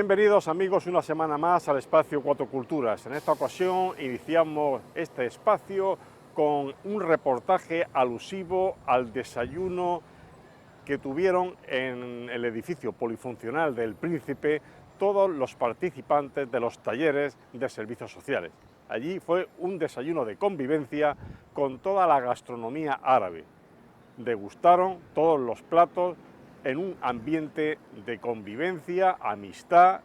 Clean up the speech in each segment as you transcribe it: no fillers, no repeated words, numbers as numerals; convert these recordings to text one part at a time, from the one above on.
Bienvenidos amigos una semana más al espacio Cuatro Culturas. En esta ocasión iniciamos este espacio con un reportaje alusivo al desayuno que tuvieron en el edificio polifuncional del Príncipe todos los participantes de los talleres de servicios sociales. Allí fue un desayuno de convivencia con toda la gastronomía árabe. Degustaron todos los platos en un ambiente de convivencia, amistad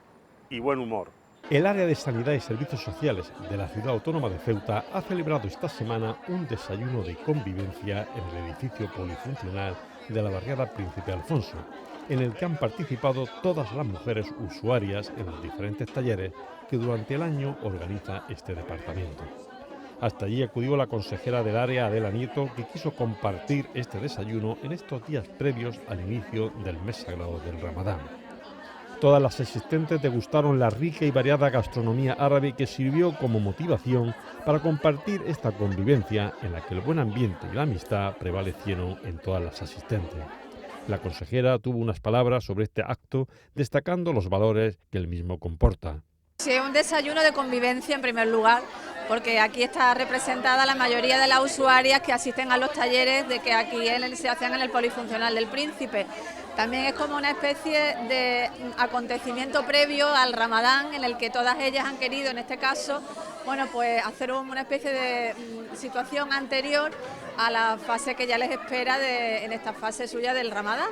y buen humor. El área de Sanidad y Servicios Sociales de la Ciudad Autónoma de Ceuta ha celebrado esta semana un desayuno de convivencia en el edificio polifuncional de la barriada Príncipe Alfonso, en el que han participado todas las mujeres usuarias en los diferentes talleres que durante el año organiza este departamento. Hasta allí acudió la consejera del área, Adela Nieto, que quiso compartir este desayuno en estos días previos al inicio del mes sagrado del Ramadán. Todas las asistentes degustaron la rica y variada gastronomía árabe que sirvió como motivación para compartir esta convivencia en la que el buen ambiente y la amistad prevalecieron en todas las asistentes. La consejera tuvo unas palabras sobre este acto, destacando los valores que el mismo comporta. Sí, un desayuno de convivencia en primer lugar, porque aquí está representada la mayoría de las usuarias que asisten a los talleres de que aquí se hacen en el polifuncional del Príncipe. También es como una especie de acontecimiento previo al Ramadán, en el que todas ellas han querido, en este caso, bueno, pues hacer una especie de situación anterior a la fase que ya les espera en esta fase suya del Ramadán.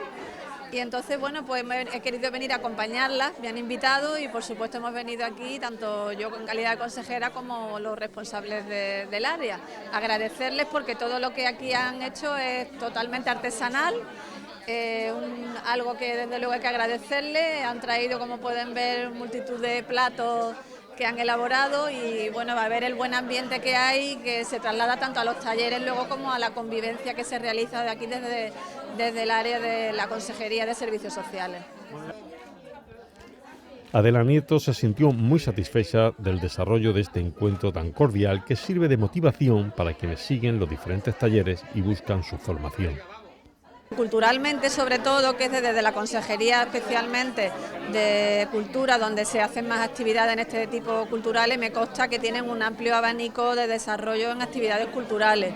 Y entonces, bueno, pues he querido venir a acompañarlas, me han invitado y por supuesto hemos venido aquí, tanto yo en calidad de consejera como los responsables del área. Agradecerles porque todo lo que aquí han hecho es totalmente artesanal, algo que desde luego hay que agradecerles. Han traído, como pueden ver, multitud de platos que han elaborado y bueno, va a ver el buen ambiente que hay, que se traslada tanto a los talleres luego como a la convivencia que se realiza de aquí desde el área de la Consejería de Servicios Sociales. Adela Nieto se sintió muy satisfecha del desarrollo de este encuentro tan cordial que sirve de motivación para quienes siguen los diferentes talleres y buscan su formación. Culturalmente, sobre todo, que es desde la Consejería especialmente de Cultura, donde se hacen más actividades en este tipo culturales, me consta que tienen un amplio abanico de desarrollo en actividades culturales.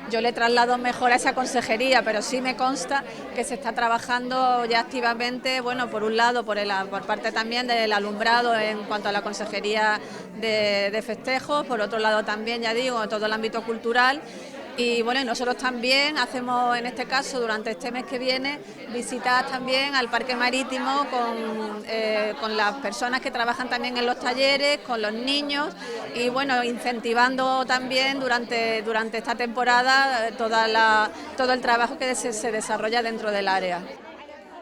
Yo le traslado mejor a esa consejería, pero sí me consta que se está trabajando ya activamente, bueno, por un lado, por parte también del alumbrado en cuanto a la consejería de festejos, por otro lado también, ya digo, todo el ámbito cultural. Y bueno, nosotros también hacemos, en este caso, durante este mes que viene, visitas también al Parque Marítimo con las personas que trabajan también en los talleres, con los niños y bueno, incentivando también durante esta temporada todo el trabajo que se desarrolla dentro del área.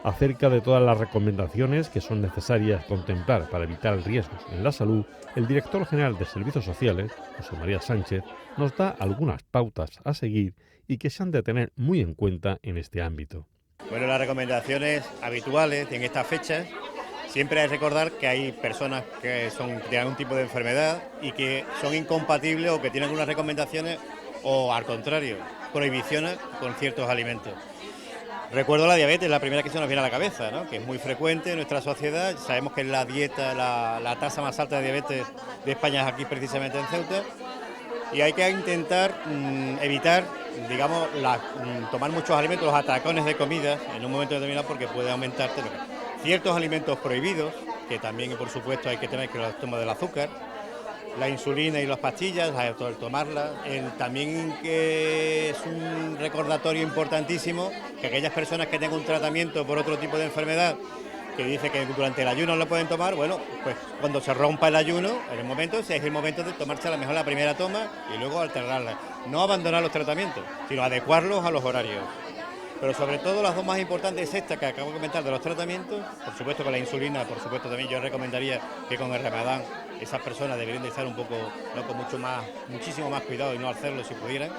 Acerca de todas las recomendaciones que son necesarias contemplar para evitar riesgos en la salud, el director general de Servicios Sociales, José María Sánchez, nos da algunas pautas a seguir y que se han de tener muy en cuenta en este ámbito. Bueno, las recomendaciones habituales en estas fechas, siempre hay que recordar que hay personas que tienen algún tipo de enfermedad y que son incompatibles o que tienen algunas recomendaciones o, al contrario, prohibiciones con ciertos alimentos. Recuerdo la diabetes, la primera que se nos viene a la cabeza, ¿no? Que es muy frecuente en nuestra sociedad. Sabemos que la dieta, la tasa más alta de diabetes de España es aquí precisamente en Ceuta. Y hay que intentar evitar, digamos, tomar muchos alimentos, los atracones de comida en un momento determinado porque puede aumentarte ciertos alimentos prohibidos, que también, por supuesto, hay que tener que los toma del azúcar, la insulina y las pastillas, al tomarlas. También que es un recordatorio importantísimo que aquellas personas que tengan un tratamiento por otro tipo de enfermedad, que dice que durante el ayuno no lo pueden tomar, bueno, pues cuando se rompa el ayuno, es el momento de tomarse a lo mejor la primera toma y luego alternarla. No abandonar los tratamientos, sino adecuarlos a los horarios. Pero sobre todo las dos más importantes es esta que acabo de comentar de los tratamientos, por supuesto con la insulina, por supuesto también yo recomendaría que con el Ramadán esas personas deberían de estar un poco, no con muchísimo más cuidado y no hacerlo si pudieran.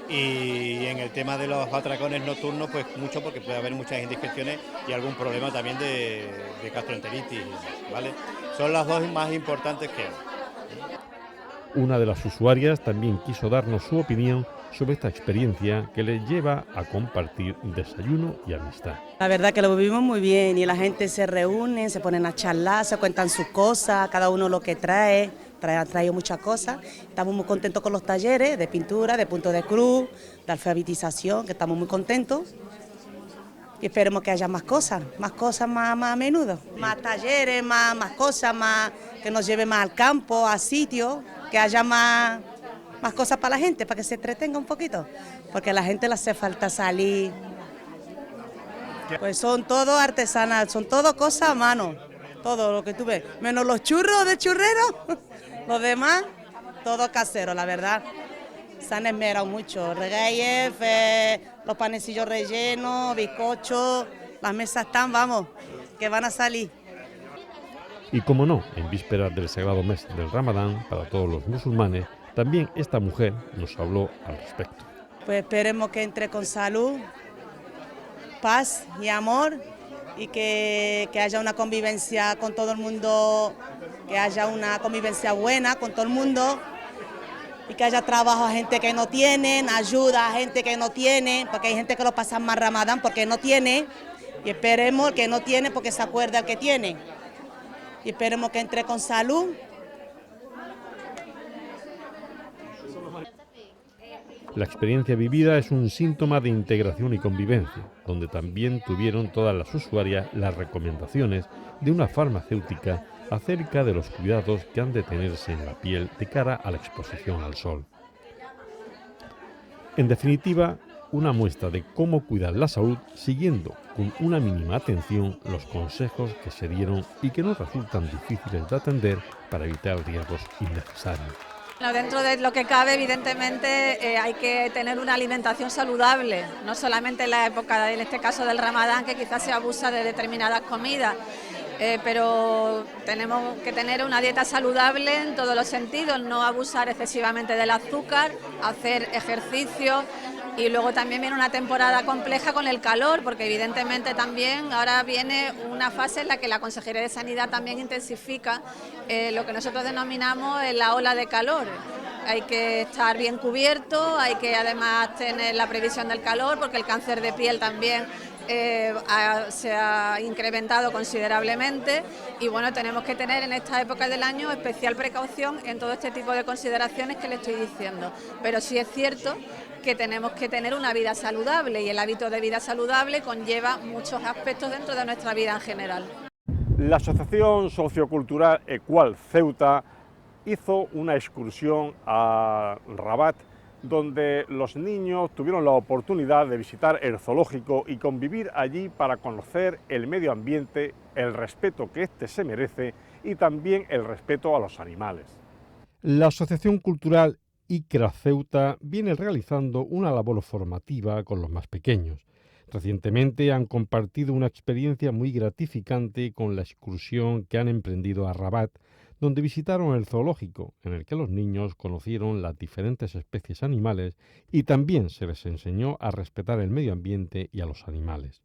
Y en el tema de los atracones nocturnos, pues mucho porque puede haber muchas indigestiones y algún problema también de gastroenteritis, ¿vale? Son las dos más importantes que hay. Una de las usuarias también quiso darnos su opinión sobre esta experiencia que les lleva a compartir desayuno y amistad. La verdad que lo vivimos muy bien y la gente se reúne, se ponen a charlar, se cuentan sus cosas, cada uno lo que trae, ha traído muchas cosas. Estamos muy contentos con los talleres de pintura, de punto de cruz, de alfabetización, que estamos muy contentos. Y esperemos que haya más cosas más a menudo. Más talleres, más cosas, que nos lleve más al campo, a sitios, que haya más cosas para la gente, para que se entretenga un poquito. Porque a la gente le hace falta salir. Pues son todo artesanal, son todo cosas a mano, todo lo que tú ves. Menos los churros de churrero, los demás, todo casero, la verdad. Se han esmerado mucho, regueyes, los panecillos rellenos, bizcochos, las mesas están, vamos, que van a salir. Y como no, en vísperas del sagrado mes del Ramadán, para todos los musulmanes, también esta mujer nos habló al respecto. Pues esperemos que entre con salud, paz y amor y que haya una convivencia con todo el mundo, que haya una convivencia buena con todo el mundo. Y que haya trabajo a gente que no tiene, ayuda a gente que no tiene, porque hay gente que lo pasa más Ramadán porque no tiene, y esperemos que no tiene porque se acuerda el que tiene. Y esperemos que entre con salud. La experiencia vivida es un síntoma de integración y convivencia, donde también tuvieron todas las usuarias las recomendaciones de una farmacéutica acerca de los cuidados que han de tenerse en la piel de cara a la exposición al sol. En definitiva, una muestra de cómo cuidar la salud siguiendo con una mínima atención los consejos que se dieron y que no resultan difíciles de atender para evitar riesgos innecesarios. Dentro de lo que cabe, evidentemente, hay que tener una alimentación saludable, no solamente en la época, en este caso del Ramadán, que quizás se abusa de determinadas comidas, pero tenemos que tener una dieta saludable en todos los sentidos, no abusar excesivamente del azúcar, hacer ejercicio. Y luego también viene una temporada compleja con el calor, porque evidentemente también ahora viene una fase en la que la Consejería de Sanidad también intensifica lo que nosotros denominamos la ola de calor. Hay que estar bien cubierto, hay que además tener la previsión del calor, porque el cáncer de piel también se ha incrementado considerablemente y bueno, tenemos que tener en esta época del año especial precaución en todo este tipo de consideraciones que le estoy diciendo. Pero sí es cierto que tenemos que tener una vida saludable y el hábito de vida saludable conlleva muchos aspectos dentro de nuestra vida en general. La Asociación Sociocultural Equal Ceuta hizo una excursión a Rabat, donde los niños tuvieron la oportunidad de visitar el zoológico y convivir allí para conocer el medio ambiente, el respeto que éste se merece y también el respeto a los animales. La Asociación Cultural ICRA Ceuta viene realizando una labor formativa con los más pequeños. Recientemente han compartido una experiencia muy gratificante con la excursión que han emprendido a Rabat, donde visitaron el zoológico, en el que los niños conocieron las diferentes especies animales y también se les enseñó a respetar el medio ambiente y a los animales.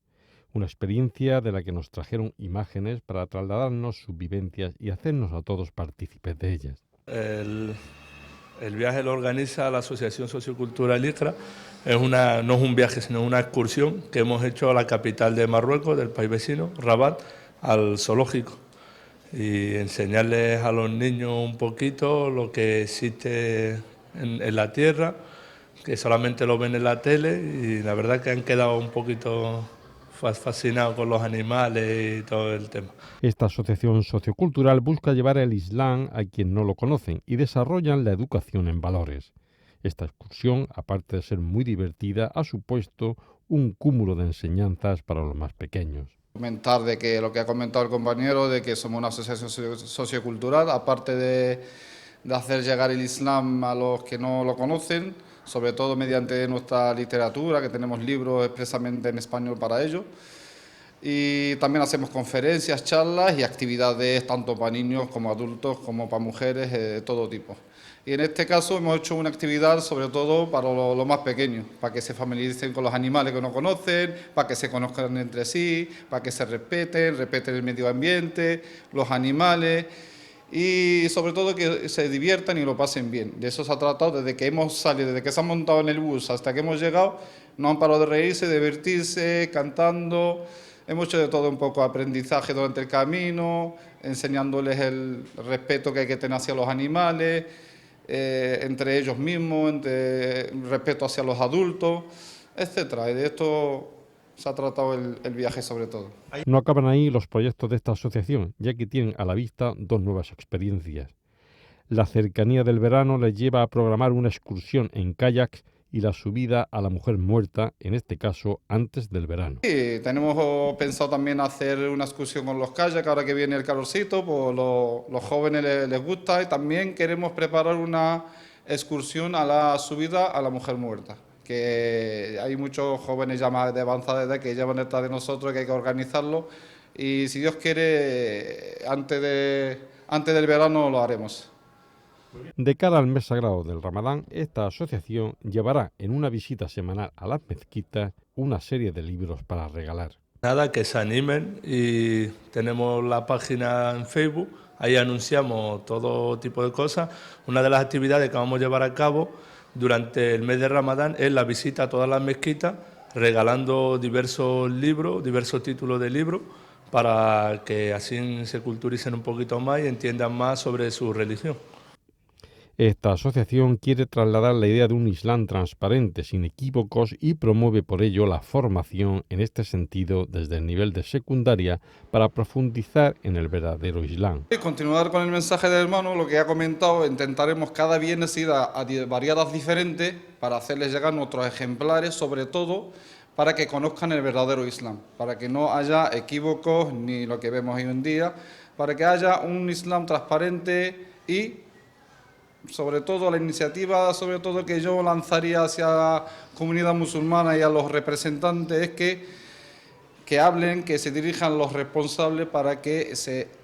Una experiencia de la que nos trajeron imágenes para trasladarnos sus vivencias y hacernos a todos partícipes de ellas. El viaje lo organiza la Asociación Sociocultural ICRA. No es un viaje, sino una excursión que hemos hecho a la capital de Marruecos, del país vecino, Rabat, al zoológico. Y enseñarles a los niños un poquito lo que existe en la tierra, que solamente lo ven en la tele, y la verdad que han quedado un poquito fascinados con los animales y todo el tema. Esta asociación sociocultural busca llevar el Islam a quien no lo conocen y desarrollan la educación en valores. Esta excursión, aparte de ser muy divertida, ha supuesto un cúmulo de enseñanzas para los más pequeños. Comentar de que lo que ha comentado el compañero, de que somos una asociación sociocultural, aparte de hacer llegar el Islam a los que no lo conocen, sobre todo mediante nuestra literatura, que tenemos libros expresamente en español para ello. Y también hacemos conferencias, charlas y actividades tanto para niños como adultos, como para mujeres, de todo tipo. Y en este caso hemos hecho una actividad sobre todo para los más pequeños, para que se familiaricen con los animales que no conocen, para que se conozcan entre sí, para que se respeten el medio ambiente, los animales. y sobre todo que se diviertan y lo pasen bien. De eso se ha tratado desde que hemos salido, desde que se han montado en el bus hasta que hemos llegado. No han parado de reírse, de divertirse, cantando. Hemos hecho de todo un poco, aprendizaje durante el camino, enseñándoles el respeto que hay que tener hacia los animales, entre ellos mismos, respeto hacia los adultos, etcétera. Y de esto se ha tratado el viaje sobre todo. No acaban ahí los proyectos de esta asociación, ya que tienen a la vista dos nuevas experiencias. La cercanía del verano les lleva a programar una excursión en kayak y la subida a la mujer muerta, en este caso antes del verano. Sí, tenemos pensado también hacer una excursión con los kayaks, ahora que viene el calorcito, pues los jóvenes les gusta, y también queremos preparar una excursión a la subida a la mujer muerta, que hay muchos jóvenes ya más de avanzada edad que llevan detrás de nosotros, que hay que organizarlo, y si Dios quiere, antes del verano lo haremos. De cara al mes sagrado del Ramadán, esta asociación llevará en una visita semanal a las mezquitas una serie de libros para regalar. Nada, que se animen, y tenemos la página en Facebook, ahí anunciamos todo tipo de cosas. Una de las actividades que vamos a llevar a cabo durante el mes de Ramadán es la visita a todas las mezquitas, regalando diversos libros, diversos títulos de libros, para que así se culturicen un poquito más y entiendan más sobre su religión. Esta asociación quiere trasladar la idea de un Islam transparente, sin equívocos, y promueve por ello la formación en este sentido desde el nivel de secundaria para profundizar en el verdadero Islam. Continuar con el mensaje del hermano, lo que ha comentado, intentaremos cada viernes ir a variadas diferentes para hacerles llegar nuestros ejemplares, sobre todo para que conozcan el verdadero Islam, para que no haya equívocos ni lo que vemos hoy en día, para que haya un Islam transparente y sobre todo la iniciativa, sobre todo que yo lanzaría hacia la comunidad musulmana y a los representantes, es que hablen, que se dirijan los responsables para que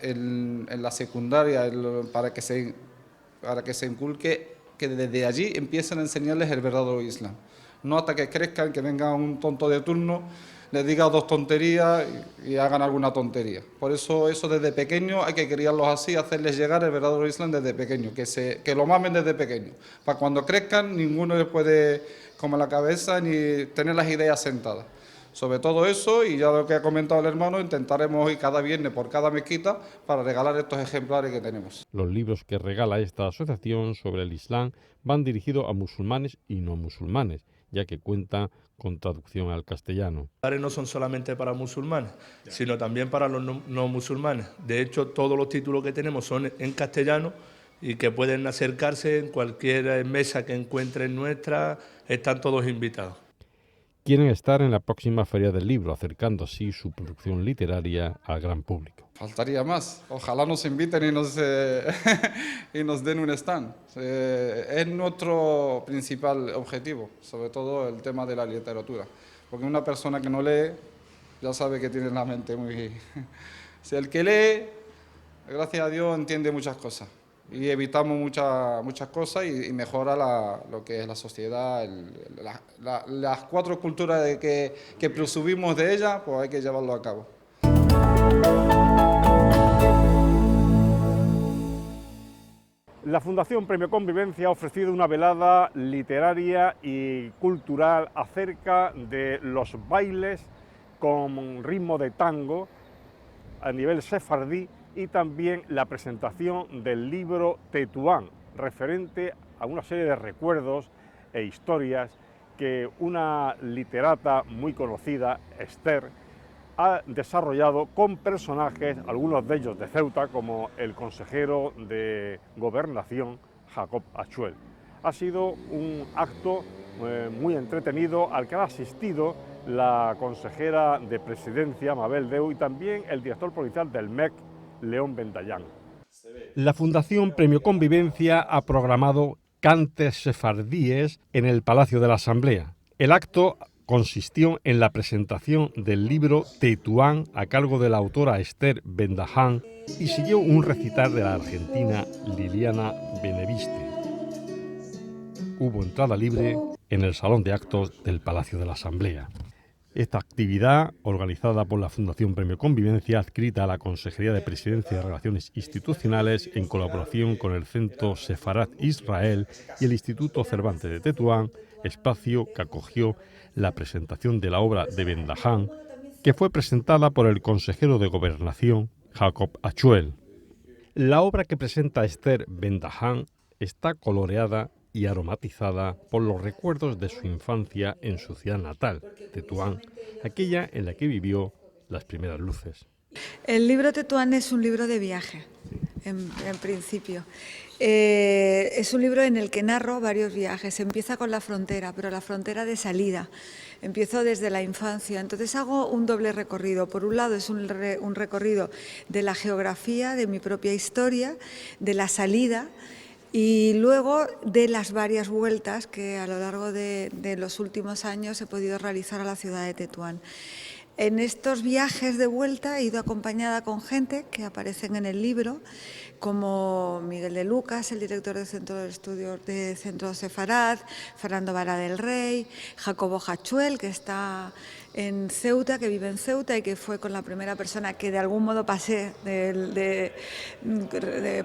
en la secundaria, para que se inculque, que desde allí empiecen a enseñarles el verdadero Islam. No hasta que crezcan, que venga un tonto de turno, les diga dos tonterías y hagan alguna tontería. Por eso desde pequeño hay que criarlos así, hacerles llegar el verdadero Islam desde pequeño, que lo mamen desde pequeño. Para cuando crezcan ninguno les puede comer la cabeza ni tener las ideas sentadas. Sobre todo eso, y ya lo que ha comentado el hermano, intentaremos ir cada viernes por cada mezquita para regalar estos ejemplares que tenemos. Los libros que regala esta asociación sobre el Islam van dirigidos a musulmanes y no musulmanes, ya que cuenta con traducción al castellano. No son solamente para musulmanes, sino también para los no musulmanes. De hecho, todos los títulos que tenemos son en castellano y que pueden acercarse en cualquier mesa que encuentren nuestra, están todos invitados. Quieren estar en la próxima Feria del Libro, acercando así su producción literaria al gran público. Faltaría más. Ojalá nos inviten y nos den un stand. Es nuestro principal objetivo, sobre todo el tema de la literatura. Porque una persona que no lee ya sabe que tiene la mente muy... Si el que lee, gracias a Dios, entiende muchas cosas. Y evitamos muchas cosas y mejora lo que es la sociedad, las 4 culturas que presumimos de ella, pues hay que llevarlo a cabo. La Fundación Premio Convivencia ha ofrecido una velada literaria y cultural acerca de los bailes con ritmo de tango a nivel sefardí y también la presentación del libro Tetuán, referente a una serie de recuerdos e historias que una literata muy conocida, Esther, ha desarrollado con personajes, algunos de ellos de Ceuta, como el consejero de Gobernación, Jacob Achuel. Ha sido un acto muy entretenido al que han asistido la consejera de Presidencia, Mabel Deu, y también el director policial del MEC, León Bendayán. La Fundación Premio Convivencia ha programado cantes sefardíes en el Palacio de la Asamblea. El acto consistió en la presentación del libro Tetuán a cargo de la autora Esther Bendaján y siguió un recital de la argentina Liliana Beneviste. Hubo entrada libre en el Salón de Actos del Palacio de la Asamblea. Esta actividad, organizada por la Fundación Premio Convivencia, adscrita a la Consejería de Presidencia y Relaciones Institucionales, en colaboración con el Centro Sefarat Israel y el Instituto Cervantes de Tetuán, espacio que acogió la presentación de la obra de Ben Dahan, que fue presentada por el consejero de Gobernación, Jacob Achuel. La obra que presenta Esther Ben Dahan está coloreada y aromatizada por los recuerdos de su infancia en su ciudad natal, Tetuán, aquella en la que vivió las primeras luces. El libro Tetuán es un libro de viaje, en principio. Es un libro en el que narro varios viajes. Empieza con la frontera, pero la frontera de salida. Empiezo desde la infancia, entonces hago un doble recorrido. Por un lado es un recorrido de la geografía, de mi propia historia, de la salida, y luego de las varias vueltas que a lo largo de los últimos años he podido realizar a la ciudad de Tetuán. En estos viajes de vuelta he ido acompañada con gente que aparecen en el libro, como Miguel de Lucas, el director del Centro de Estudios de Centro Sefarad, Fernando Vara del Rey, Jacobo Achuel, que está en Ceuta, que vive en Ceuta y que fue con la primera persona que de algún modo pasé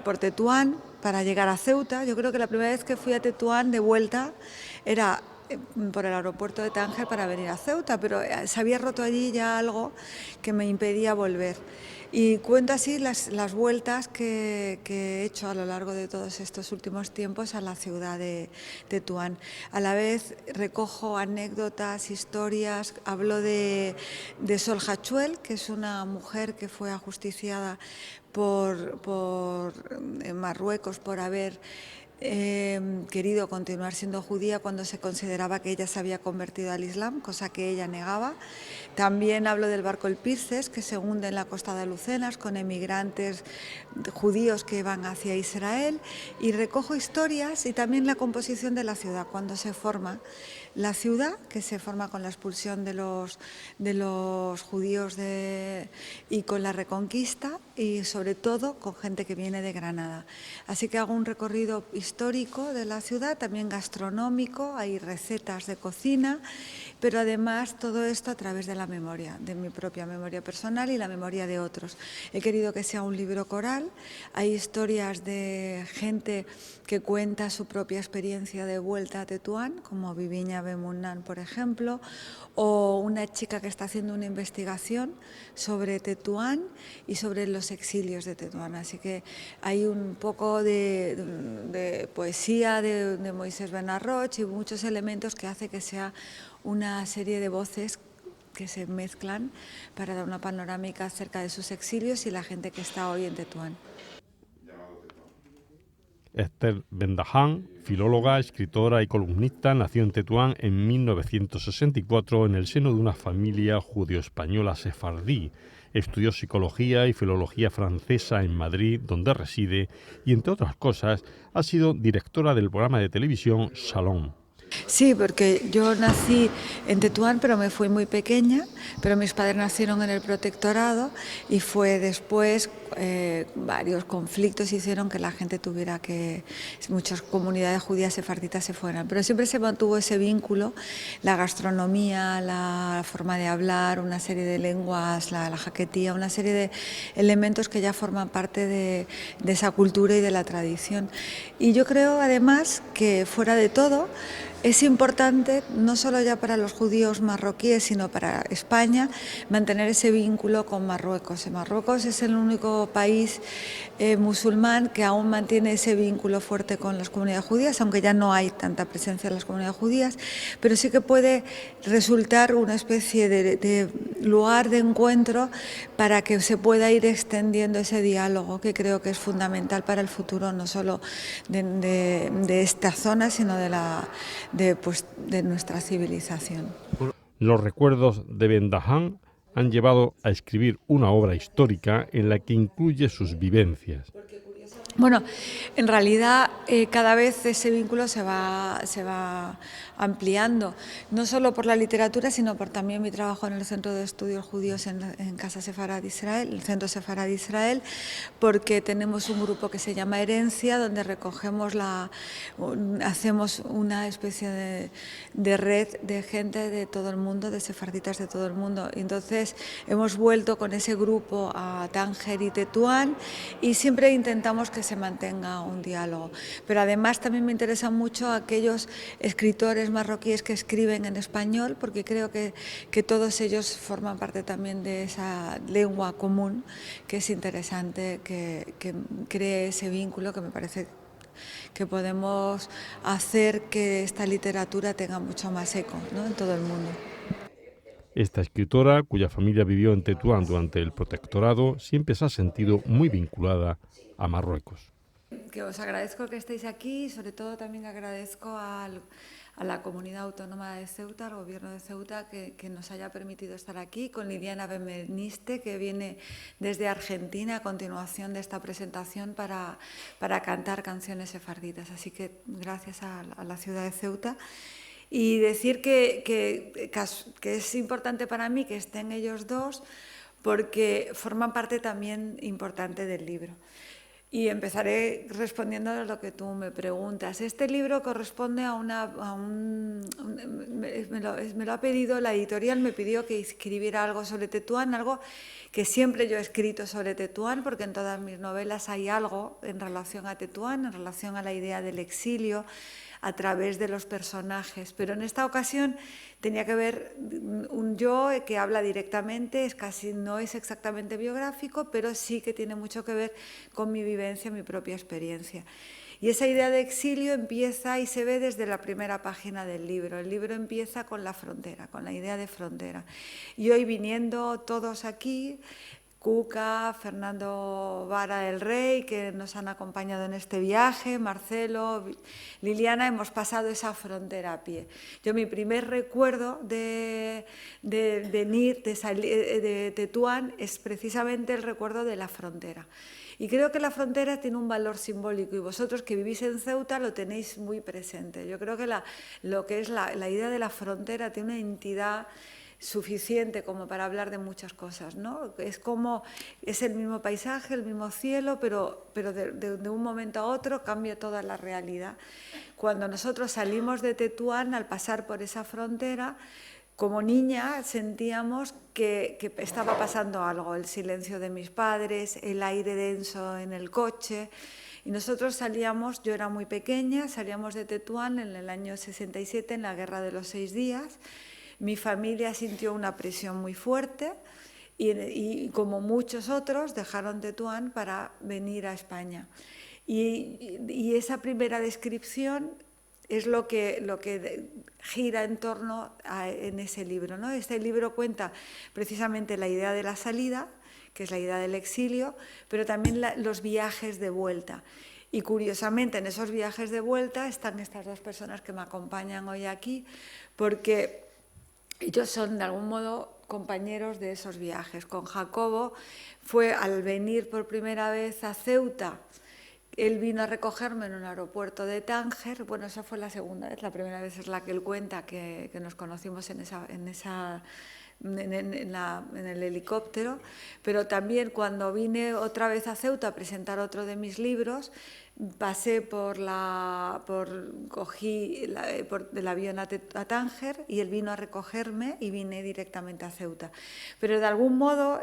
por Tetuán para llegar a Ceuta. Yo creo que la primera vez que fui a Tetuán de vuelta era por el aeropuerto de Tánger para venir a Ceuta, pero se había roto allí ya algo que me impedía volver. Y cuento así las vueltas que he hecho a lo largo de todos estos últimos tiempos a la ciudad de Tetuán. A la vez recojo anécdotas, historias, hablo de Sol Hachuel, que es una mujer que fue ajusticiada en Marruecos por haber querido continuar siendo judía cuando se consideraba que ella se había convertido al Islam, cosa que ella negaba. También hablo del barco El Pirces, que se hunde en la costa de Lucenas con emigrantes judíos que van hacia Israel, y recojo historias y también la composición de la ciudad, cuando se forma la ciudad, que se forma con la expulsión de los judíos y con la Reconquista, y sobre todo con gente que viene de Granada. Así que hago un recorrido histórico de la ciudad, también gastronómico, hay recetas de cocina, pero además todo esto a través de la memoria, de mi propia memoria personal y la memoria de otros. He querido que sea un libro coral, hay historias de gente que cuenta su propia experiencia de vuelta a Tetuán, como Viviña Bemunán, por ejemplo, o una chica que está haciendo una investigación sobre Tetuán y sobre los exilios de Tetuán. Así que hay un poco de poesía de Moisés Benarroch y muchos elementos que hace que sea una serie de voces que se mezclan para dar una panorámica acerca de sus exilios y la gente que está hoy en Tetuán. Esther Ben Dahan, filóloga, escritora y columnista, nació en Tetuán en 1964 en el seno de una familia judío-española sefardí. Estudió psicología y filología francesa en Madrid, donde reside, y entre otras cosas ha sido directora del programa de televisión Salón. Sí, porque yo nací en Tetuán, pero me fui muy pequeña, pero mis padres nacieron en el protectorado y fue después varios conflictos hicieron que la gente muchas comunidades judías sefarditas se fueran, pero siempre se mantuvo ese vínculo, la gastronomía, la forma de hablar, una serie de lenguas, la jaquetía, una serie de elementos que ya forman parte de esa cultura y de la tradición. Y yo creo además que fuera de todo, es importante, no solo ya para los judíos marroquíes, sino para España, mantener ese vínculo con Marruecos. Marruecos es el único país musulmán que aún mantiene ese vínculo fuerte con las comunidades judías, aunque ya no hay tanta presencia en las comunidades judías, pero sí que puede resultar una especie de lugar de encuentro para que se pueda ir extendiendo ese diálogo, que creo que es fundamental para el futuro, no solo de esta zona, sino de nuestra civilización. Los recuerdos de Ben Dahan han llevado a escribir una obra histórica en la que incluye sus vivencias. Bueno, en realidad cada vez ese vínculo se va ampliando, no solo por la literatura, sino por también mi trabajo en el Centro de Estudios Judíos en Casa Sefarad Israel, el Centro Sefarad Israel, porque tenemos un grupo que se llama Herencia, donde recogemos hacemos una especie de red de gente de todo el mundo, de sefarditas de todo el mundo. Entonces hemos vuelto con ese grupo a Tánger y Tetuán y siempre intentamos que se mantenga un diálogo. Pero además también me interesan mucho aquellos escritores marroquíes que escriben en español, porque creo que todos ellos forman parte también de esa lengua común, que es interesante que cree ese vínculo, que me parece que podemos hacer que esta literatura tenga mucho más eco, ¿no?, en todo el mundo. Esta escritora, cuya familia vivió en Tetuán durante el protectorado, siempre se ha sentido muy vinculada a Marruecos. Que os agradezco que estéis aquí y sobre todo también agradezco a la Comunidad Autónoma de Ceuta, al Gobierno de Ceuta, que nos haya permitido estar aquí, con Liliana Benveniste, que viene desde Argentina a continuación de esta presentación para cantar canciones sefarditas. Así que gracias a la ciudad de Ceuta. Y decir que es importante para mí que estén ellos dos, porque forman parte también importante del libro. Y empezaré respondiendo a lo que tú me preguntas. Este libro corresponde me lo ha pedido la editorial, me pidió que escribiera algo sobre Tetuán, algo que siempre yo he escrito sobre Tetuán, porque en todas mis novelas hay algo en relación a Tetuán, en relación a la idea del exilio, a través de los personajes. Pero en esta ocasión tenía que ver un yo que habla directamente, no es exactamente biográfico, pero sí que tiene mucho que ver con mi vivencia, mi propia experiencia. Y esa idea de exilio empieza y se ve desde la primera página del libro. El libro empieza con la frontera, con la idea de frontera. Y hoy viniendo todos aquí, Cuca, Fernando Vara del Rey, que nos han acompañado en este viaje, Marcelo, Liliana, hemos pasado esa frontera a pie. Yo mi primer recuerdo de venir, de Tetuán, es precisamente el recuerdo de la frontera. Y creo que la frontera tiene un valor simbólico y vosotros que vivís en Ceuta lo tenéis muy presente. Yo creo que lo que es la idea de la frontera tiene una entidad suficiente como para hablar de muchas cosas, ¿no? Es el mismo paisaje, el mismo cielo, pero de un momento a otro cambia toda la realidad. Cuando nosotros salimos de Tetuán, al pasar por esa frontera, como niña sentíamos que estaba pasando algo, el silencio de mis padres, el aire denso en el coche. Y nosotros salíamos, yo era muy pequeña, salíamos de Tetuán en el año 67, en la Guerra de los 6 días. Mi familia sintió una presión muy fuerte y como muchos otros dejaron Tetuán para venir a España. Y esa primera descripción es lo que gira en torno en ese libro, ¿no? Este libro cuenta precisamente la idea de la salida, que es la idea del exilio, pero también los viajes de vuelta. Y curiosamente en esos viajes de vuelta están estas dos personas que me acompañan hoy aquí, porque ellos son de algún modo compañeros de esos viajes. Con Jacobo fue al venir por primera vez a Ceuta, él vino a recogerme en un aeropuerto de Tánger. Bueno, esa fue la segunda vez, la primera vez es la que él cuenta que nos conocimos en el helicóptero, pero también cuando vine otra vez a Ceuta a presentar otro de mis libros, pasé cogí del avión a Tánger y él vino a recogerme y vine directamente a Ceuta. Pero de algún modo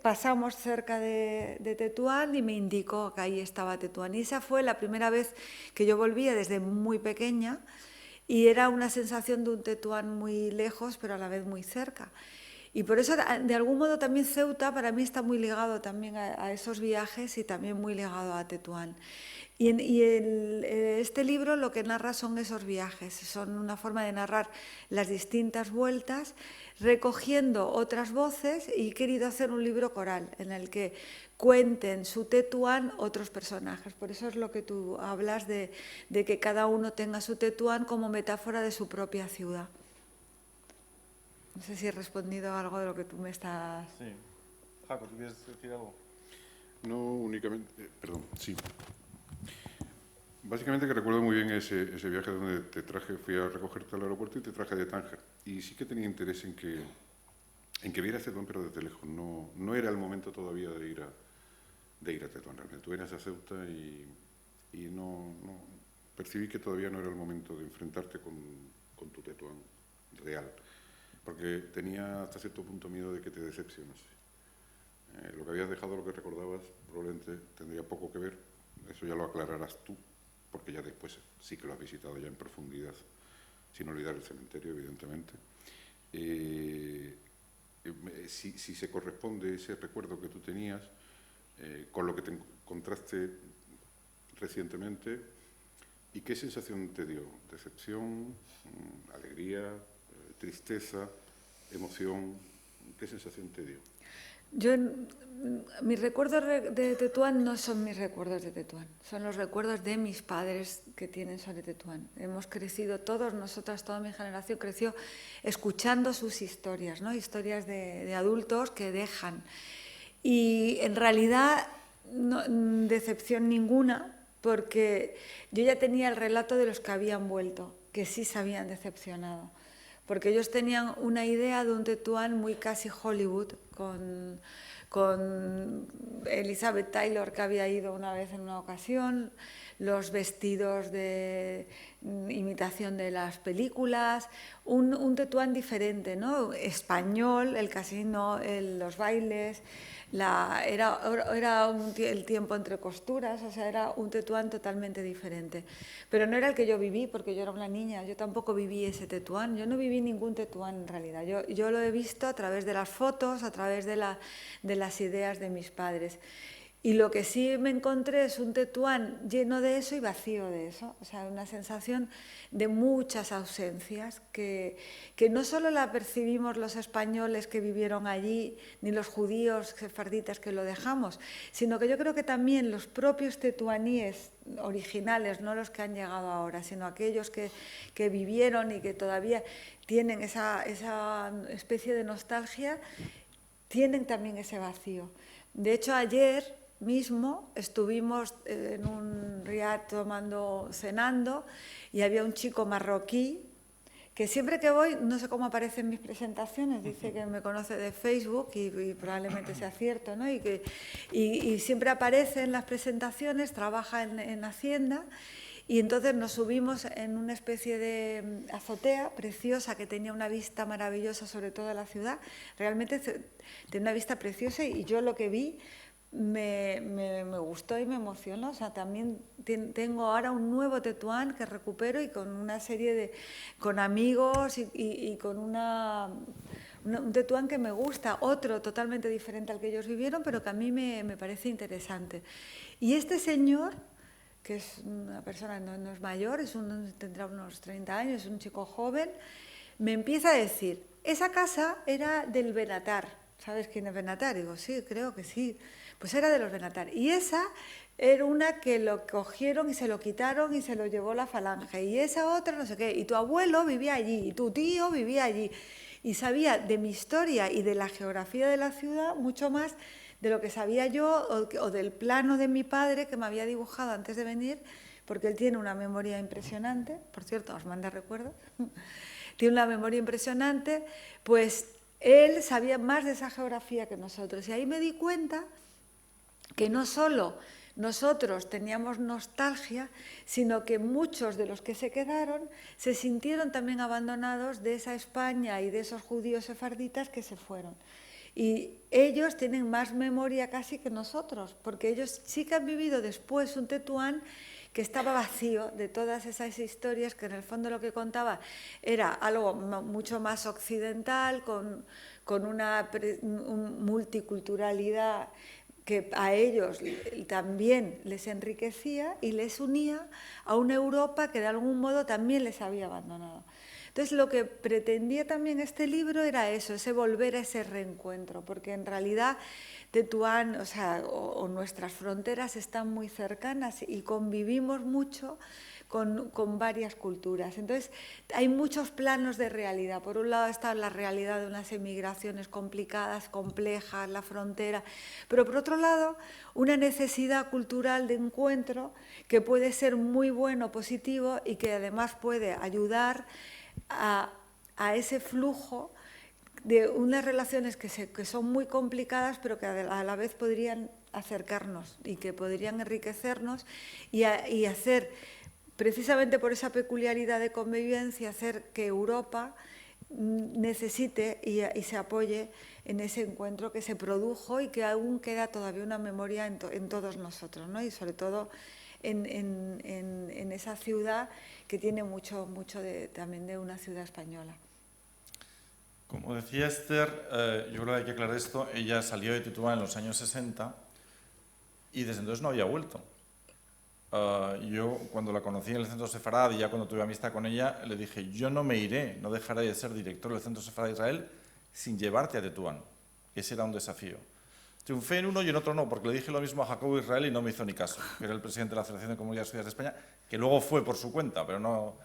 pasamos cerca de Tetuán y me indicó que ahí estaba Tetuán. Y esa fue la primera vez que yo volvía desde muy pequeña y era una sensación de un Tetuán muy lejos, pero a la vez muy cerca. Y por eso, de algún modo, también Ceuta para mí está muy ligado también a esos viajes y también muy ligado a Tetuán. Este libro lo que narra son esos viajes, son una forma de narrar las distintas vueltas, recogiendo otras voces, y he querido hacer un libro coral en el que cuenten su Tetuán otros personajes. Por eso es lo que tú hablas de que cada uno tenga su Tetuán como metáfora de su propia ciudad. No sé si he respondido a algo de lo que tú me estás... Sí. Jaco, ¿tú quieres decir algo? No únicamente... perdón, sí. Básicamente que recuerdo muy bien ese viaje donde te traje, fui a recogerte al aeropuerto y te traje de Tánger. Y sí que tenía interés en que vieras Tetuán, pero desde lejos. No era el momento todavía de ir a Tetuán, realmente. Tú venías a Ceuta y no percibí que todavía no era el momento de enfrentarte con tu Tetuán real, porque tenía hasta cierto punto miedo de que te decepcionase. Lo que habías dejado, lo que recordabas, probablemente tendría poco que ver. Eso ya lo aclararás tú, porque ya después sí que lo has visitado ya en profundidad, sin olvidar el cementerio, evidentemente. Si se corresponde ese recuerdo que tú tenías con lo que te encontraste recientemente, ¿y qué sensación te dio? ¿Decepción, alegría, tristeza, emoción? ¿Qué sensación te dio? Mis recuerdos de Tetuán no son mis recuerdos de Tetuán, son los recuerdos de mis padres que tienen sobre Tetuán. Hemos crecido todos, nosotras, toda mi generación creció escuchando sus historias, ¿no? Historias de adultos que dejan. Y en realidad, decepción ninguna, porque yo ya tenía el relato de los que habían vuelto, que sí se habían decepcionado. Porque ellos tenían una idea de un Tetuán muy casi Hollywood, con Elizabeth Taylor, que había ido una vez en una ocasión, los vestidos de imitación de las películas, un Tetuán diferente, ¿no? Español, el casino, los bailes, era el tiempo entre costuras, o sea, era un Tetuán totalmente diferente. Pero no era el que yo viví, porque yo era una niña, yo tampoco viví ese Tetuán, yo no viví ningún Tetuán en realidad, yo lo he visto a través de las fotos, a través de las ideas de mis padres. Y lo que sí me encontré es un Tetuán lleno de eso y vacío de eso, o sea, una sensación de muchas ausencias que no solo la percibimos los españoles que vivieron allí, ni los judíos sefarditas que lo dejamos, sino que yo creo que también los propios tetuaníes originales, no los que han llegado ahora, sino aquellos que vivieron y que todavía tienen esa especie de nostalgia, tienen también ese vacío. De hecho, ayer mismo estuvimos en un riad cenando y había un chico marroquí que siempre que voy, no sé cómo aparece en mis presentaciones, dice que me conoce de Facebook y probablemente sea cierto, ¿no? Y siempre aparece en las presentaciones, trabaja en Hacienda. Y entonces nos subimos en una especie de azotea preciosa que tenía una vista maravillosa sobre toda la ciudad. Realmente tenía una vista preciosa y yo lo que vi me gustó y me emocionó. O sea, también tengo ahora un nuevo Tetuán que recupero y con una serie con amigos y con un Tetuán que me gusta, otro totalmente diferente al que ellos vivieron, pero que a mí me parece interesante. Y este señor, que es una persona, no es mayor, tendrá unos 30 años, es un chico joven, me empieza a decir, esa casa era del Benatar. ¿Sabes quién es Benatar? Digo, sí, creo que sí. Pues era de los Benatar. Y esa era una que lo cogieron y se lo quitaron y se lo llevó la Falange. Y esa otra no sé qué. Y tu abuelo vivía allí, y tu tío vivía allí. Y sabía de mi historia y de la geografía de la ciudad mucho más de lo que sabía yo o del plano de mi padre que me había dibujado antes de venir, porque él tiene una memoria impresionante. Por cierto, os manda recuerdos. Tiene una memoria impresionante, pues él sabía más de esa geografía que nosotros. Y ahí me di cuenta que no solo nosotros teníamos nostalgia, sino que muchos de los que se quedaron se sintieron también abandonados de esa España y de esos judíos sefarditas que se fueron. Y ellos tienen más memoria casi que nosotros, porque ellos sí que han vivido después un Tetuán que estaba vacío de todas esas historias, que en el fondo lo que contaba era algo mucho más occidental, con una multiculturalidad que a ellos también les enriquecía y les unía a una Europa que de algún modo también les había abandonado. Entonces, lo que pretendía también este libro era eso, ese volver a ese reencuentro, porque en realidad Tetuán, o nuestras fronteras están muy cercanas y convivimos mucho con varias culturas. Entonces, hay muchos planos de realidad. Por un lado está la realidad de unas emigraciones complicadas, complejas, la frontera, pero por otro lado, una necesidad cultural de encuentro que puede ser muy bueno, positivo, y que además puede ayudar a ese flujo de unas relaciones que son muy complicadas, pero que a la vez podrían acercarnos y que podrían enriquecernos y hacer, precisamente por esa peculiaridad de convivencia, hacer que Europa necesite y se apoye en ese encuentro que se produjo y que aún queda todavía una memoria en todos nosotros, ¿no? Y sobre todo en esa ciudad que tiene mucho también de una ciudad española. Como decía Esther, yo creo que hay que aclarar esto, ella salió de Tetuán en los años 60 y desde entonces no había vuelto. Yo cuando la conocí en el Centro Sefarad y ya cuando tuve amistad con ella, le dije, yo no me iré, no dejaré de ser director del Centro Sefarad de Israel sin llevarte a Tetuán. Ese era un desafío. Triunfé en uno y en otro no, porque le dije lo mismo a Jacobo Israel y no me hizo ni caso, que era el presidente de la Federación de Comunidades Judías de España, que luego fue por su cuenta, pero no...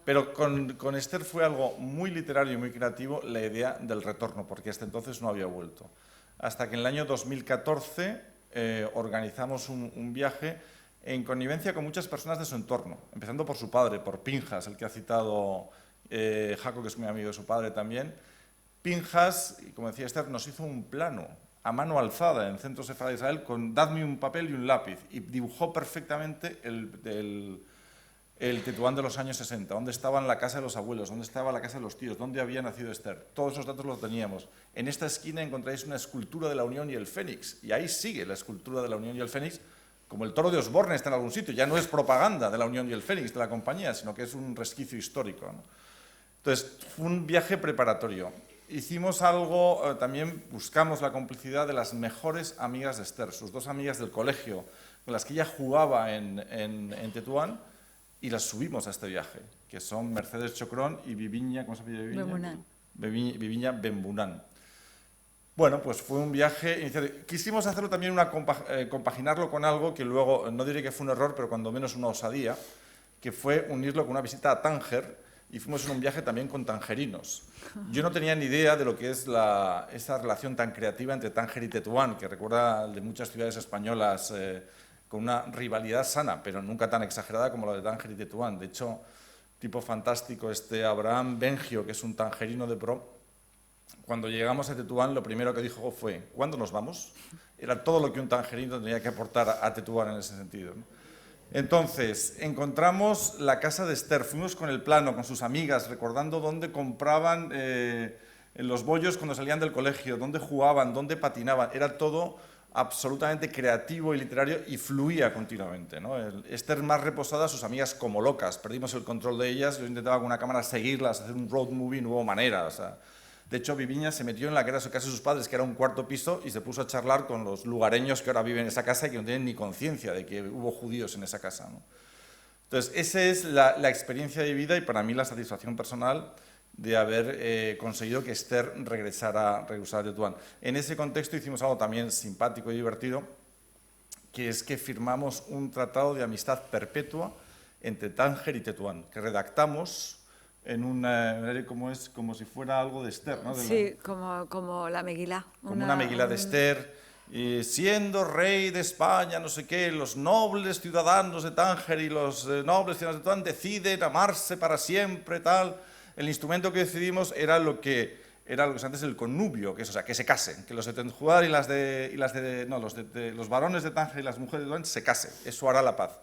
Pero con Esther fue algo muy literario y muy creativo la idea del retorno, porque hasta entonces no había vuelto. Hasta que en el año 2014 organizamos un viaje en connivencia con muchas personas de su entorno, empezando por su padre, por Pinjas, el que ha citado Jaco, que es muy amigo de su padre también. Pinjas, y como decía Esther, nos hizo un plano a mano alzada en el Centro Sefarad de Israel con dadme un papel y un lápiz, y dibujó perfectamente el Tetuán de los años 60, dónde estaba la casa de los abuelos, dónde estaba la casa de los tíos, dónde había nacido Esther. Todos esos datos los teníamos. En esta esquina encontráis una escultura de la Unión y el Fénix, y ahí sigue la escultura de la Unión y el Fénix, como el toro de Osborne está en algún sitio. Ya no es propaganda de la Unión y el Fénix, de la compañía, sino que es un resquicio histórico, ¿no? Entonces, fue un viaje preparatorio. Hicimos algo, también buscamos la complicidad de las mejores amigas de Esther, sus dos amigas del colegio, con las que ella jugaba en Tetuán, y las subimos a este viaje, que son Mercedes Chocrón y Viviña, ¿cómo se llama Viviña? Viviña Benbunán. Bueno, pues fue un viaje, quisimos hacerlo también, compaginarlo con algo que luego, no diré que fue un error, pero cuando menos una osadía, que fue unirlo con una visita a Tánger, y fuimos en un viaje también con tangerinos. Yo no tenía ni idea de lo que es esa relación tan creativa entre Tánger y Tetuán, que recuerda de muchas ciudades españolas, con una rivalidad sana, pero nunca tan exagerada como la de Tánger y Tetuán. De hecho, tipo fantástico, Abraham Bengio, que es un tangerino de pro, cuando llegamos a Tetuán, lo primero que dijo fue, ¿cuándo nos vamos? Era todo lo que un tangerino tenía que aportar a Tetuán en ese sentido, ¿no? Entonces, encontramos la casa de Esther, fuimos con el plano, con sus amigas, recordando dónde compraban los bollos cuando salían del colegio, dónde jugaban, dónde patinaban, era todo absolutamente creativo y literario y fluía continuamente, ¿no? Esther más reposada, sus amigas como locas, perdimos el control de ellas, yo intentaba con una cámara seguirlas, hacer un road movie, no hubo manera, o sea, de hecho Viviña se metió en la que era su casa de sus padres, que era un cuarto piso, y se puso a charlar con los lugareños que ahora viven en esa casa y que no tienen ni conciencia de que hubo judíos en esa casa, ¿no? Entonces, esa es la experiencia de vida y para mí la satisfacción personal de haber conseguido que Esther regresara a Tetuán. En ese contexto hicimos algo también simpático y divertido, que es que firmamos un tratado de amistad perpetua entre Tánger y Tetuán, que redactamos en como si fuera algo de Esther, ¿no? Sí, como la Meguilá. Como una Meguilá de Esther. Siendo rey de España, no sé qué, los nobles ciudadanos de Tánger y los nobles ciudadanos de Tetuán deciden amarse para siempre, tal. El instrumento que decidimos era lo que es antes el connubio, que es, o sea, que se casen, que los de Tenjudar y los varones de Tánger y las mujeres de Tetuán se casen, eso hará la paz.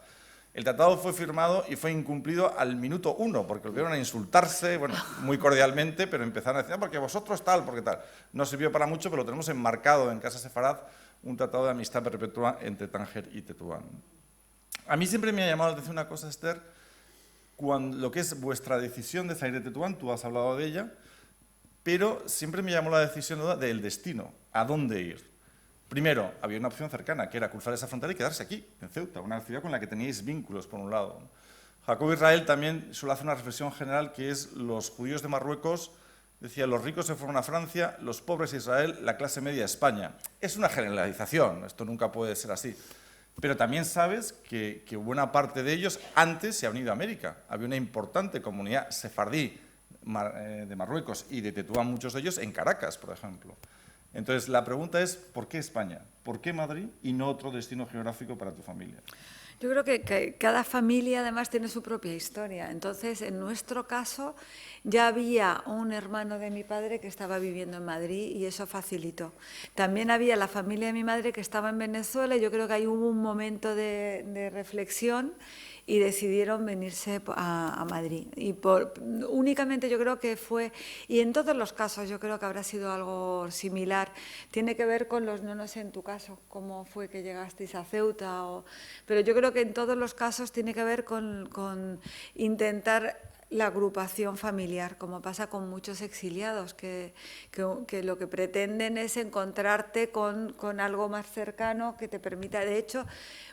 El tratado fue firmado y fue incumplido al minuto 1, porque volvieron a insultarse, bueno, muy cordialmente, pero empezaron a decir, porque vosotros tal, porque tal. No sirvió para mucho, pero lo tenemos enmarcado en Casa Sefarad, un tratado de amistad perpetua entre Tánger y Tetuán. A mí siempre me ha llamado la atención una cosa, Esther, lo que es vuestra decisión de salir de Tetuán, tú has hablado de ella, pero siempre me llamó la decisión del destino, a dónde ir. Primero, había una opción cercana, que era cruzar esa frontera y quedarse aquí, en Ceuta, una ciudad con la que teníais vínculos, por un lado. Jacob Israel también suele hacer una reflexión general que es los judíos de Marruecos, decía, los ricos se fueron a Francia, los pobres a Israel, la clase media a España. Es una generalización, esto nunca puede ser así. Pero también sabes que buena parte de ellos antes se han ido a América. Había una importante comunidad sefardí de Marruecos y de Tetuán, muchos de ellos en Caracas, por ejemplo. Entonces, la pregunta es, ¿por qué España? ¿Por qué Madrid y no otro destino geográfico para tu familia? Yo creo que cada familia además tiene su propia historia. Entonces, en nuestro caso, ya había un hermano de mi padre que estaba viviendo en Madrid y eso facilitó. También había la familia de mi madre que estaba en Venezuela y yo creo que ahí hubo un momento de reflexión y decidieron venirse a Madrid. Y únicamente yo creo que fue, y en todos los casos yo creo que habrá sido algo similar, tiene que ver con no sé en tu caso cómo fue que llegasteis a Ceuta, pero yo creo que en todos los casos tiene que ver con intentar la agrupación familiar, como pasa con muchos exiliados, que lo que pretenden es encontrarte con algo más cercano que te permita. De hecho,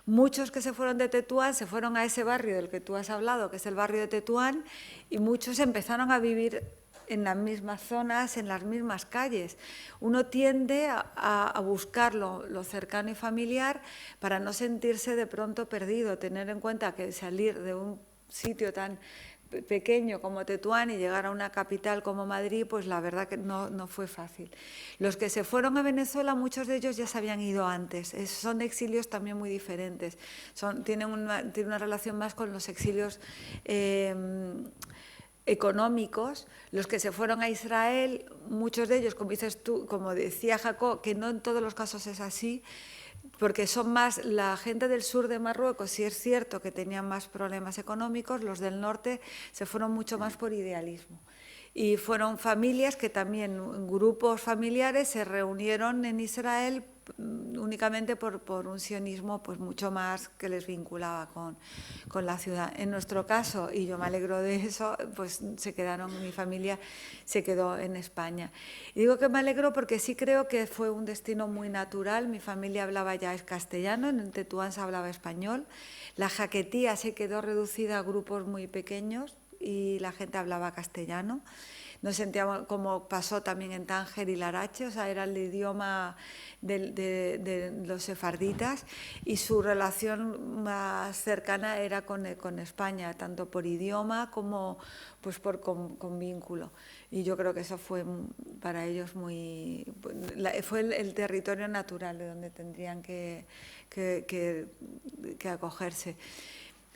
muchos que se fueron de Tetuán se fueron a ese barrio del que tú has hablado, que es el barrio de Tetuán, y muchos empezaron a vivir en las mismas zonas, en las mismas calles. Uno tiende a buscar lo cercano y familiar para no sentirse de pronto perdido, tener en cuenta que salir de un sitio tan pequeño como Tetuán y llegar a una capital como Madrid, pues la verdad que no fue fácil. Los que se fueron a Venezuela, muchos de ellos ya se habían ido antes. Son exilios también muy diferentes. Tienen una relación más con los exilios económicos. Los que se fueron a Israel, muchos de ellos, como dices tú, como decía Jacob, que no en todos los casos es así, porque son más la gente del sur de Marruecos, sí es cierto que tenían más problemas económicos, los del norte se fueron mucho más por idealismo. Y fueron familias que también, grupos familiares, se reunieron en Israel únicamente por un sionismo pues mucho más que les vinculaba con la ciudad. En nuestro caso, y yo me alegro de eso, pues mi familia se quedó en España. Y digo que me alegro porque sí creo que fue un destino muy natural. Mi familia hablaba ya castellano, en Tetuán se hablaba español. La jaquetía se quedó reducida a grupos muy pequeños y la gente hablaba castellano. Nos sentíamos, como pasó también en Tánger y Larache, o sea, era el idioma de los sefarditas y su relación más cercana era con España, tanto por idioma como pues con vínculo. Y yo creo que eso fue para ellos fue el territorio natural de donde tendrían que acogerse.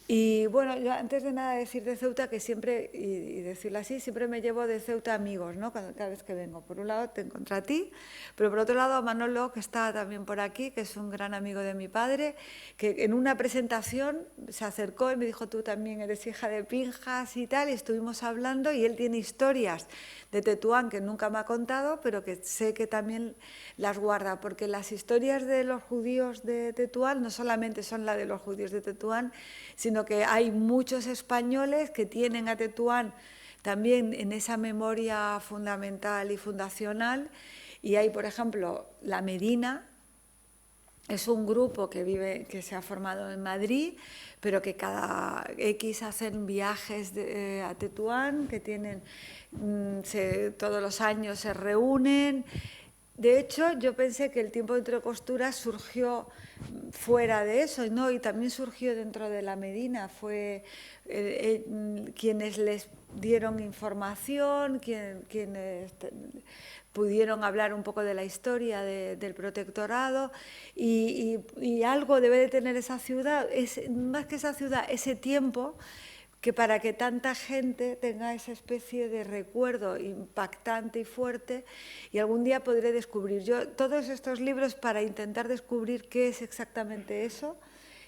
Y bueno, yo antes de nada decir de Ceuta que siempre, y decirlo así, siempre me llevo de Ceuta amigos, ¿no? Cada vez que vengo. Por un lado te encuentro a ti, pero por otro lado a Manolo, que está también por aquí, que es un gran amigo de mi padre, que en una presentación se acercó y me dijo, tú también eres hija de Pinjas y tal, y estuvimos hablando y él tiene historias de Tetuán que nunca me ha contado, pero que sé que también las guarda, porque las historias de los judíos de Tetuán no solamente son las de los judíos de Tetuán, sino que hay muchos españoles que tienen a Tetuán también en esa memoria fundamental y fundacional, y hay, por ejemplo, La Medina. Es un grupo que se ha formado en Madrid, pero que cada X hacen viajes a Tetuán, que todos los años se reúnen. De hecho, yo pensé que el tiempo entre costuras surgió fuera de eso, ¿no? Y también surgió dentro de La Medina. Fue quienes les dieron información, quienes pudieron hablar un poco de la historia del protectorado y algo debe de tener esa ciudad, más que esa ciudad, ese tiempo, que para que tanta gente tenga esa especie de recuerdo impactante y fuerte, y algún día podré descubrir yo todos estos libros para intentar descubrir qué es exactamente eso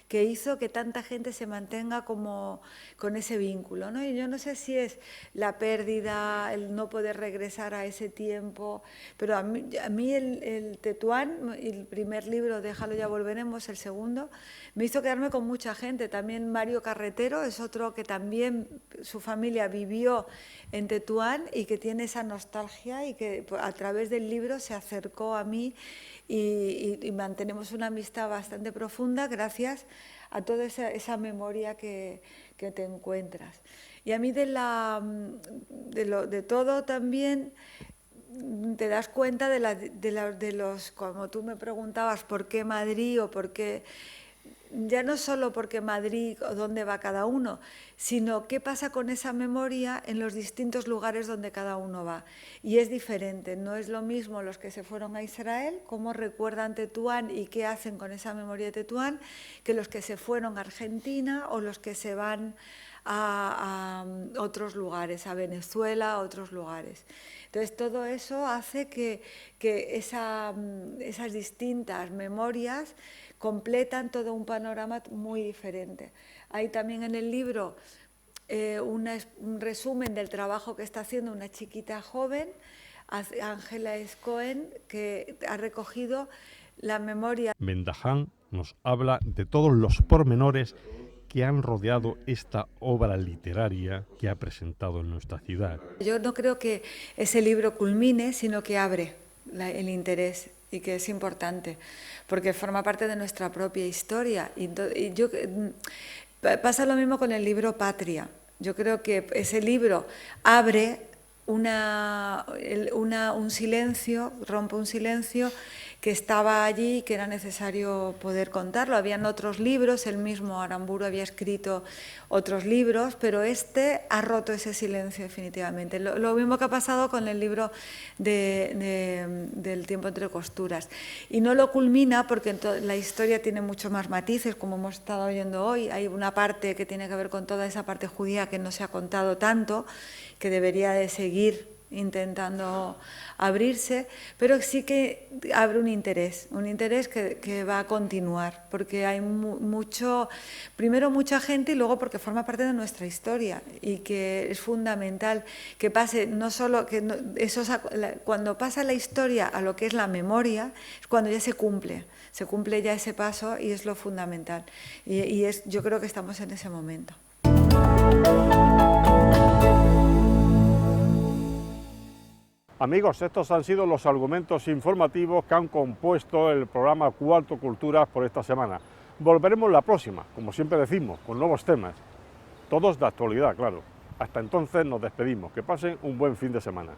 que hizo que tanta gente se mantenga como con ese vínculo, ¿no? Y yo no sé si es la pérdida, el no poder regresar a ese tiempo, pero a mí el Tetuán, el primer libro, Déjalo ya volveremos, el segundo, me hizo quedarme con mucha gente. También Mario Carretero es otro que también su familia vivió en Tetuán y que tiene esa nostalgia y que a través del libro se acercó a mí y mantenemos una amistad bastante profunda gracias a toda esa memoria que te encuentras. Y a mí de todo también te das cuenta de los, como tú me preguntabas, ¿por qué Madrid o por qué? Ya no solo porque Madrid o dónde va cada uno, sino qué pasa con esa memoria en los distintos lugares donde cada uno va. Y es diferente, no es lo mismo los que se fueron a Israel, cómo recuerdan Tetuán y qué hacen con esa memoria de Tetuán, que los que se fueron a Argentina o los que se van a otros lugares, a Venezuela, a otros lugares. Entonces todo eso hace que esas distintas memorias completan todo un panorama muy diferente. Hay también en el libro un resumen del trabajo que está haciendo una chiquita joven, Ángela Escoen, que ha recogido la memoria. Mendaján nos habla de todos los pormenores que han rodeado esta obra literaria que ha presentado en nuestra ciudad. Yo no creo que ese libro culmine, sino que abre el interés, y que es importante, porque forma parte de nuestra propia historia. Pasa lo mismo con el libro Patria. Yo creo que ese libro abre un silencio, rompe un silencio que estaba allí y que era necesario poder contarlo. Habían otros libros, el mismo Aramburu había escrito otros libros, pero este ha roto ese silencio definitivamente. Lo mismo que ha pasado con el libro del tiempo entre costuras. Y no lo culmina porque la historia tiene mucho más matices, como hemos estado oyendo hoy. Hay una parte que tiene que ver con toda esa parte judía que no se ha contado tanto, que debería de seguir intentando abrirse, pero sí que abre un interés que va a continuar, porque hay primero mucha gente y luego porque forma parte de nuestra historia y que es fundamental que pase, no solo que cuando pasa la historia a lo que es la memoria, es cuando ya se cumple ya ese paso y es lo fundamental. Yo creo que estamos en ese momento. Amigos, estos han sido los argumentos informativos que han compuesto el programa Cuarto Culturas por esta semana. Volveremos la próxima, como siempre decimos, con nuevos temas, todos de actualidad, claro. Hasta entonces nos despedimos. Que pasen un buen fin de semana.